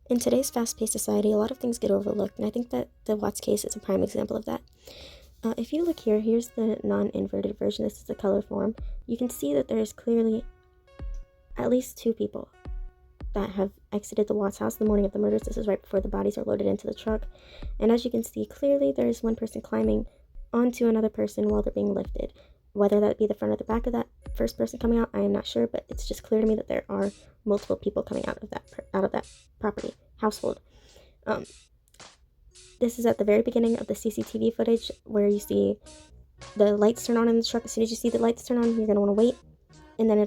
In today's fast-paced society, a lot of things get overlooked, and I think that the Watts case is a prime example of that. If you look here, here's the non-inverted version. This is the color form. You can see that there's clearly at least two people that have exited the Watts house the morning of the murders. This is right before the bodies are loaded into the truck. And as you can see, clearly there's one person climbing onto another person while they're being lifted. Whether that be the front or the back of that first person coming out, I am not sure, but it's just clear to me that there are multiple people coming out of that property household. This is at the very beginning of the CCTV footage where you see the lights turn on in the truck. As soon as you see the lights turn on, you're gonna want to wait, and then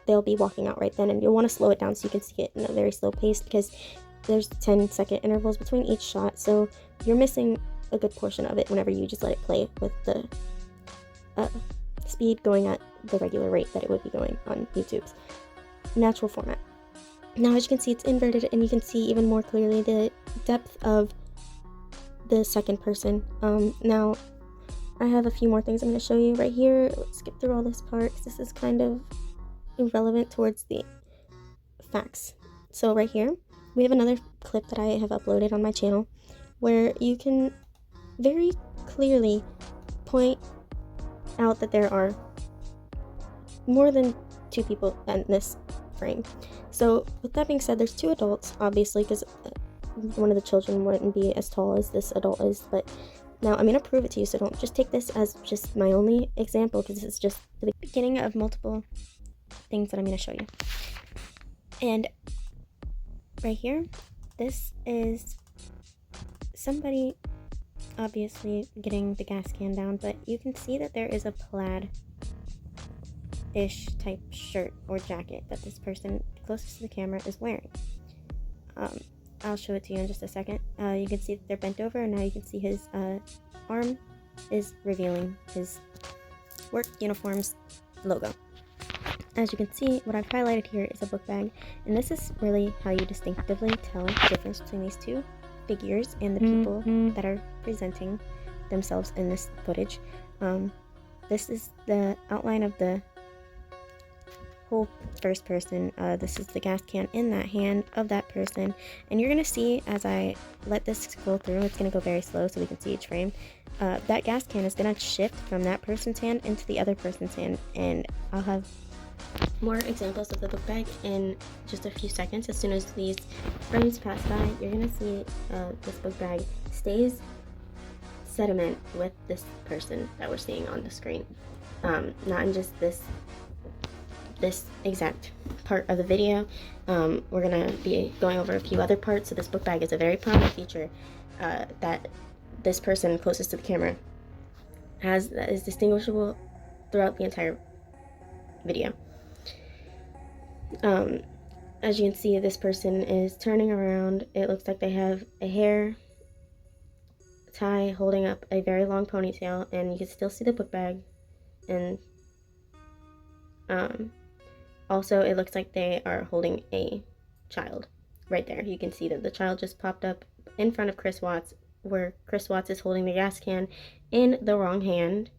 they'll be walking out right then, and you'll want to slow it down so you can see it in a very slow pace because there's 10-second intervals between each shot, so you're missing a good portion of it whenever you just let it play with the speed going at the regular rate that it would be going on YouTube's natural format. Now, as you can see, it's inverted, and you can see even more clearly the depth of the second person. Now, I have a few more things I'm going to show you right here. Let's skip through all this part because this is kind of irrelevant towards the facts. So right here, we have another clip that I have uploaded on my channel where you can very clearly point out that there are more than two people in this frame. So with that being said, there's two adults, obviously, because one of the children wouldn't be as tall as this adult is, but now I'm going to prove it to you, so don't just take this as just my only example, because this is just the beginning of multiple things that I'm going to show you. And right here, this is somebody obviously getting the gas can down, but you can see that there is a plaid-ish type shirt or jacket that this person closest to the camera is wearing. I'll show it to you in just a second. You can see that they're bent over, and now you can see his arm is revealing his work uniform's logo. As you can see, what I've highlighted here is a book bag, and this is really how you distinctively tell the difference between these two figures and the people that are presenting themselves in this footage. This is the outline of the whole first person. This is the gas can in that hand of that person, and you're gonna see as I let this scroll through, it's gonna go very slow so we can see each frame. That gas can is gonna shift from that person's hand into the other person's hand, and I'll have more examples of the book bag in just a few seconds. As soon as these frames pass by, you're gonna see this book bag stays sediment with this person that we're seeing on the screen, not in just this exact part of the video. We're gonna be going over a few other parts. So this book bag is a very prominent feature that this person closest to the camera has, that is distinguishable throughout the entire video. As you can see, this person is turning around. It looks like they have a hair tie holding up a very long ponytail, and you can still see the book bag. And also, it looks like they are holding a child right there. You can see that the child just popped up in front of Chris Watts, where Chris Watts is holding the gas can in the wrong hand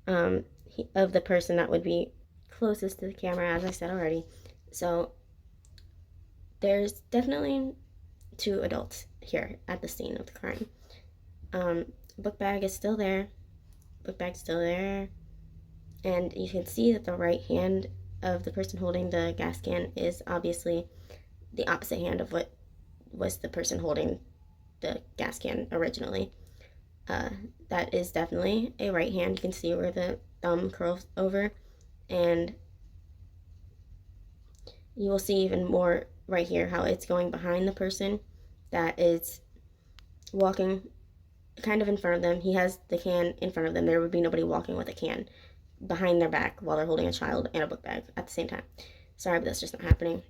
of the person that would be closest to the camera, as I said already. So there's definitely two adults here at the scene of the crime. Book bag is still there. Book bag's still there. And you can see that the right hand of the person holding the gas can is obviously the opposite hand of what was the person holding the gas can originally. That is definitely a right hand. You can see where the thumb curls over, and you will see even more right here how it's going behind the person that is walking kind of in front of them. He has the can in front of them. There would be nobody walking with a can behind their back while they're holding a child and a book bag at the same time. Sorry, but that's just not happening.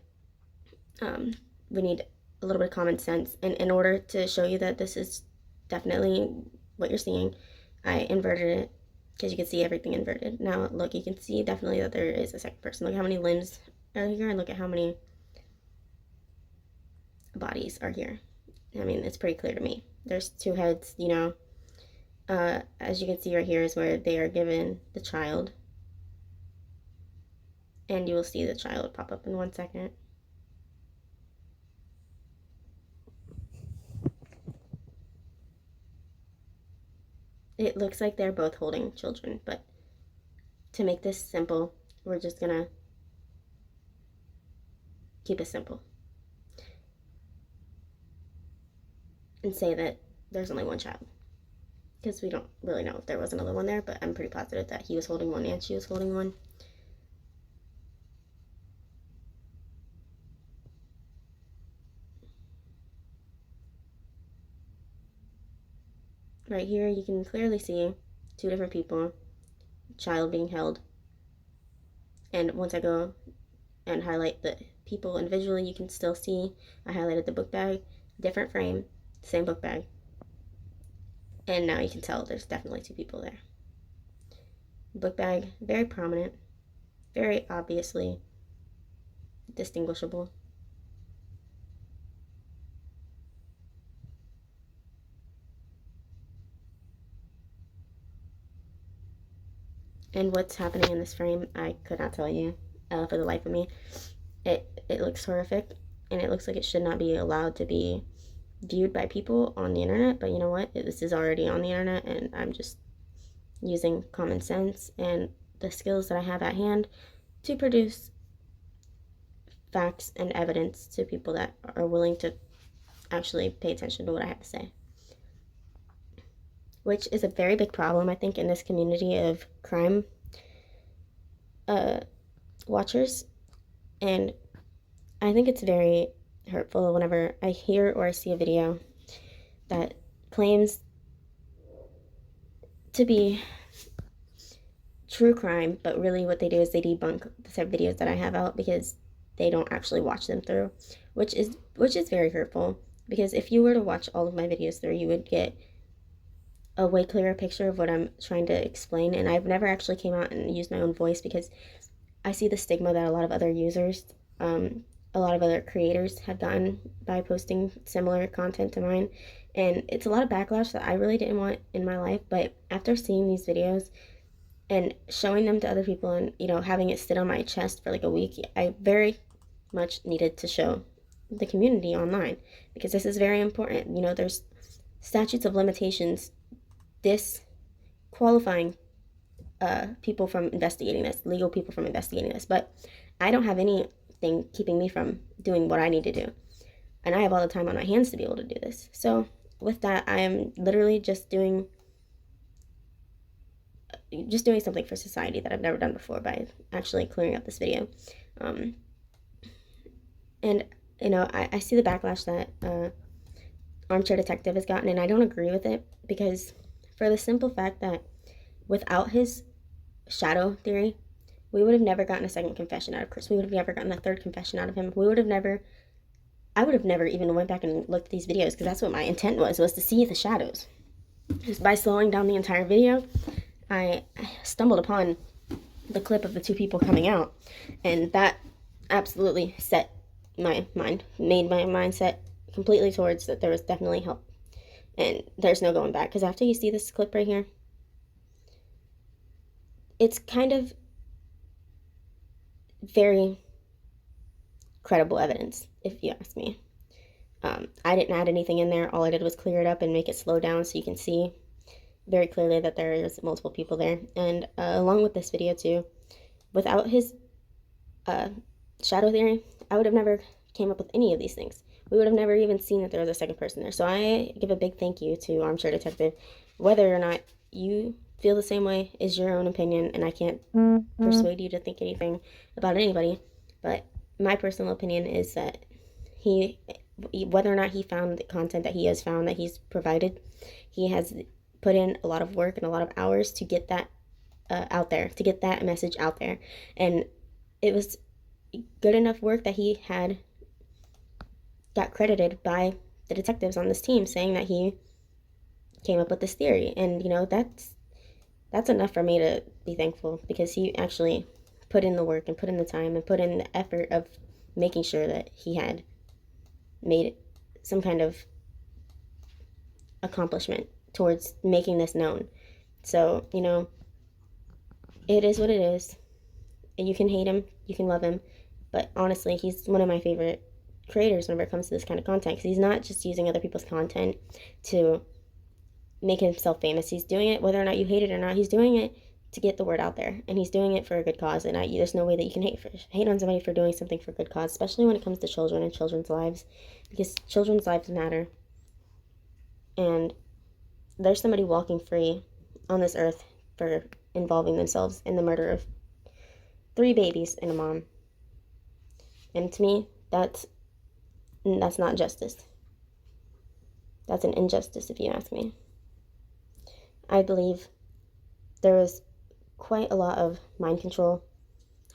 We need a little bit of common sense, and in order to show you that this is definitely what you're seeing, I inverted it because you can see everything inverted. Now look, you can see definitely that there is a second person. Look how many limbs are here, and look at how many bodies are here. I mean, it's pretty clear to me. There's two heads, you know. As you can see right here is where they are given the child, and you will see the child pop up in 1 second. it looks like they're both holding children, but to make this simple, we're just gonna keep it simple and say that there's only one child, because we don't really know if there was another one there, but I'm pretty positive that he was holding one and she was holding one. Right here, you can clearly see two different people, child being held. And once I go and highlight the people individually, you can still see I highlighted the book bag, different frame, same book bag. And now you can tell there's definitely two people there. Book bag, very prominent, very obviously distinguishable. And what's happening in this frame, I could not tell you for the life of me. It looks horrific, and it looks like it should not be allowed to be viewed by people on the internet, but you know what? This is already on the internet, and I'm just using common sense and the skills that I have at hand to produce facts and evidence to people that are willing to actually pay attention to what I have to say. Which is a very big problem, I think, in this community of crime watchers. And I think it's very hurtful whenever I hear or I see a video that claims to be true crime, but really what they do is they debunk the type of videos that I have out because they don't actually watch them through, which is very hurtful, because if you were to watch all of my videos through, you would get a way clearer picture of what I'm trying to explain. And I've never actually came out and used my own voice because I see the stigma that a lot of other users, a lot of other creators have gotten by posting similar content to mine. And it's a lot of backlash that I really didn't want in my life. But after seeing these videos and showing them to other people and, you know, having it sit on my chest for like a week, I very much needed to show the community online, because this is very important. You know, there's statutes of limitations disqualifying people from investigating this, legal people from investigating this, but I don't have anything keeping me from doing what I need to do, and I have all the time on my hands to be able to do this. So with that, I am literally just doing something for society that I've never done before by actually clearing up this video. And you know, I see the backlash that Armchair Detective has gotten, and I don't agree with it, because for the simple fact that without his shadow theory, we would have never gotten a second confession out of Chris. We would have never gotten a third confession out of him. I would have never even went back and looked at these videos, because that's what my intent was to see the shadows. Just by slowing down the entire video, I stumbled upon the clip of the two people coming out, and that absolutely set my mind, made my mindset completely towards that there was definitely help. And there's no going back, because after you see this clip right here, it's kind of very credible evidence, if you ask me. I didn't add anything in there. All I did was clear it up and make it slow down so you can see very clearly that there is multiple people there. And along with this video too, without his shadow theory, I would have never came up with any of these things. We would have never even seen that there was a second person there. So I give a big thank you to Armchair Detective. Whether or not you feel the same way is your own opinion, and I can't persuade you to think anything about anybody. But my personal opinion is that whether or not he found the content that he has found, that he's provided, he has put in a lot of work and a lot of hours to get that out there, to get that message out there. And it was good enough work that he had got credited by the detectives on this team, saying that he came up with this theory. And you know, that's enough for me to be thankful, because he actually put in the work and put in the time and put in the effort of making sure that he had made some kind of accomplishment towards making this known. So, you know, it is what it is. And you can hate him, you can love him, but honestly, he's one of my favorite creators whenever it comes to this kind of content, because he's not just using other people's content to make himself famous. He's doing it, whether or not you hate it or not, he's doing it to get the word out there, and he's doing it for a good cause. And there's no way that you can hate on somebody for doing something for a good cause, especially when it comes to children and children's lives, because children's lives matter. And there's somebody walking free on this earth for involving themselves in the murder of 3 babies and a mom. And to me, that's not justice. That's an injustice, if you ask me. I believe there was quite a lot of mind control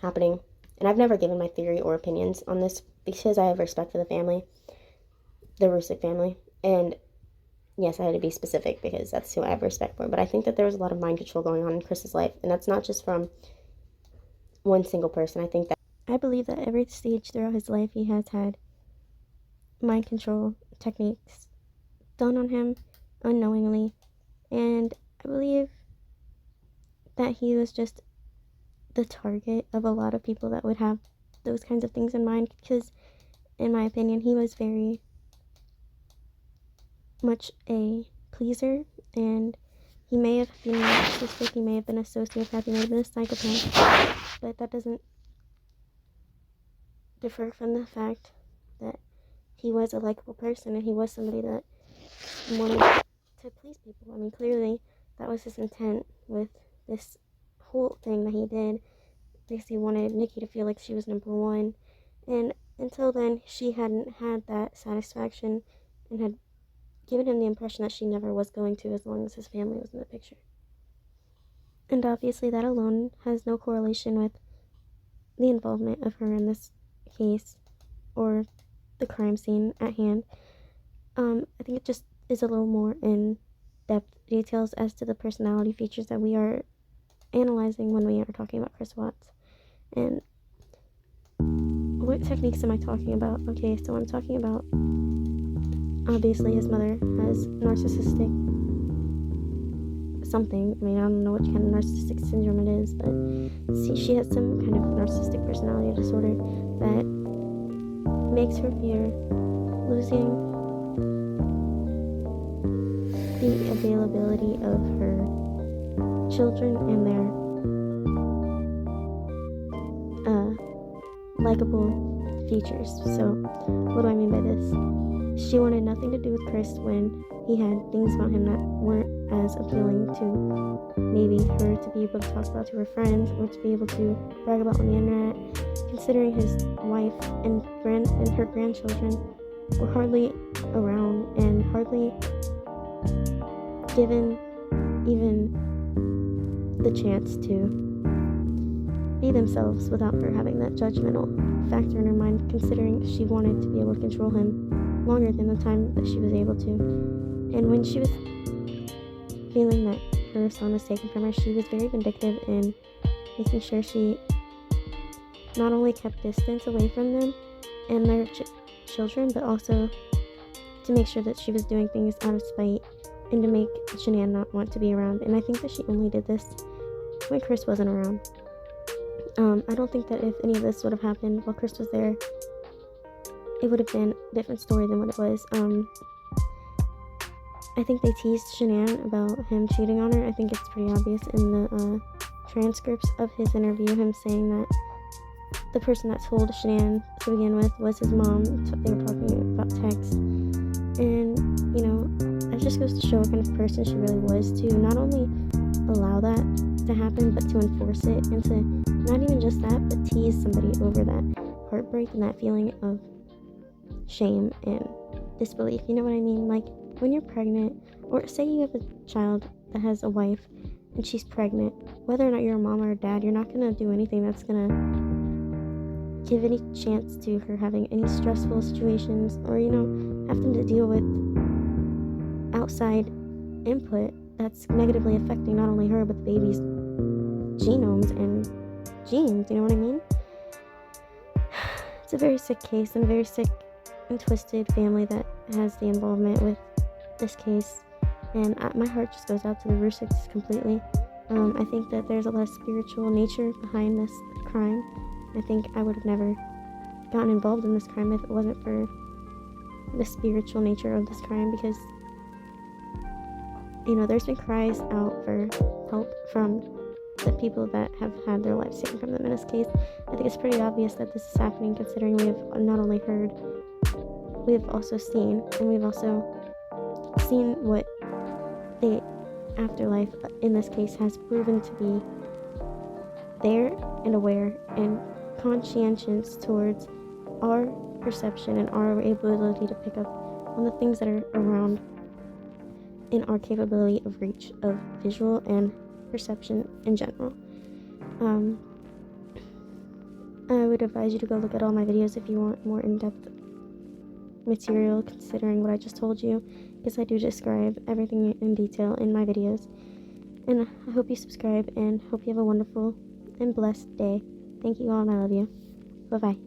happening, and I've never given my theory or opinions on this because I have respect for the family, the Rusick family, and yes, I had to be specific because that's who I have respect for, but I think that there was a lot of mind control going on in Chris's life, and that's not just from one single person. I believe that every stage throughout his life he has had mind control techniques done on him unknowingly, and I believe that he was just the target of a lot of people that would have those kinds of things in mind, because in my opinion he was very much a pleaser, and he may have been narcissistic, he may have been a sociopath, he may have been a psychopath, but that doesn't differ from the fact that he was a likable person and he was somebody that wanted to please people. I mean, clearly that was his intent with this whole thing that he did, because he wanted Nikki to feel like she was number one, and until then she hadn't had that satisfaction and had given him the impression that she never was going to, as long as his family was in the picture. And obviously that alone has no correlation with the involvement of her in this case or the crime scene at hand. I think it just is a little more in-depth details as to the personality features that we are analyzing when we are talking about Chris Watts. And what techniques am I talking about? Okay, so I'm talking about, obviously his mother has narcissistic something. I mean, I don't know what kind of narcissistic syndrome it is, but she has some kind of narcissistic personality disorder that makes her fear losing the availability of her children and their likable features. So what do I mean by this? She wanted nothing to do with Chris when he had things about him that weren't as appealing to maybe her to be able to talk about to her friends or to be able to brag about on the internet, considering his wife and her grandchildren were hardly around and hardly given even the chance to be themselves without her having that judgmental factor in her mind, considering she wanted to be able to control him longer than the time that she was able to. And when she was feeling that her son was taken from her, she was very vindictive in making sure she not only kept distance away from them and their children, but also to make sure that she was doing things out of spite and to make Shanann not want to be around. And I think that she only did this when Chris wasn't around. I don't think that if any of this would have happened while Chris was there, it would have been a different story than what it was. I think they teased Shanann about him cheating on her. I think it's pretty obvious in the transcripts of his interview, him saying that the person that told Shanann to begin with was his mom. They were talking about text. And, you know, that just goes to show what kind of person she really was, to not only allow that to happen, but to enforce it, and to not even just that, but tease somebody over that heartbreak and that feeling of shame and disbelief. You know what I mean? Like, when you're pregnant, or say you have a child that has a wife and she's pregnant, whether or not you're a mom or a dad, you're not gonna do anything that's gonna give any chance to her having any stressful situations, or, you know, having to deal with outside input that's negatively affecting not only her, but the baby's genomes and genes. You know what I mean? It's a very sick case and a very sick and twisted family that has the involvement with this case, and my heart just goes out to the Rusicks completely. I think that there's a lot of spiritual nature behind this crime. I think I would have never gotten involved in this crime if it wasn't for the spiritual nature of this crime, because there's been cries out for help from the people that have had their lives taken from them in this case. I think it's pretty obvious that this is happening, considering we have not only heard, we have also seen, and we've also seen what the afterlife in this case has proven to be there and aware and conscientious towards our perception and our ability to pick up on the things that are around in our capability of reach of visual and perception in general. I would advise you to go look at all my videos if you want more in-depth material, considering what I just told you, because I do describe everything in detail in my videos. And I hope you subscribe and hope you have a wonderful and blessed day. Thank you all, and I love you. Bye-bye.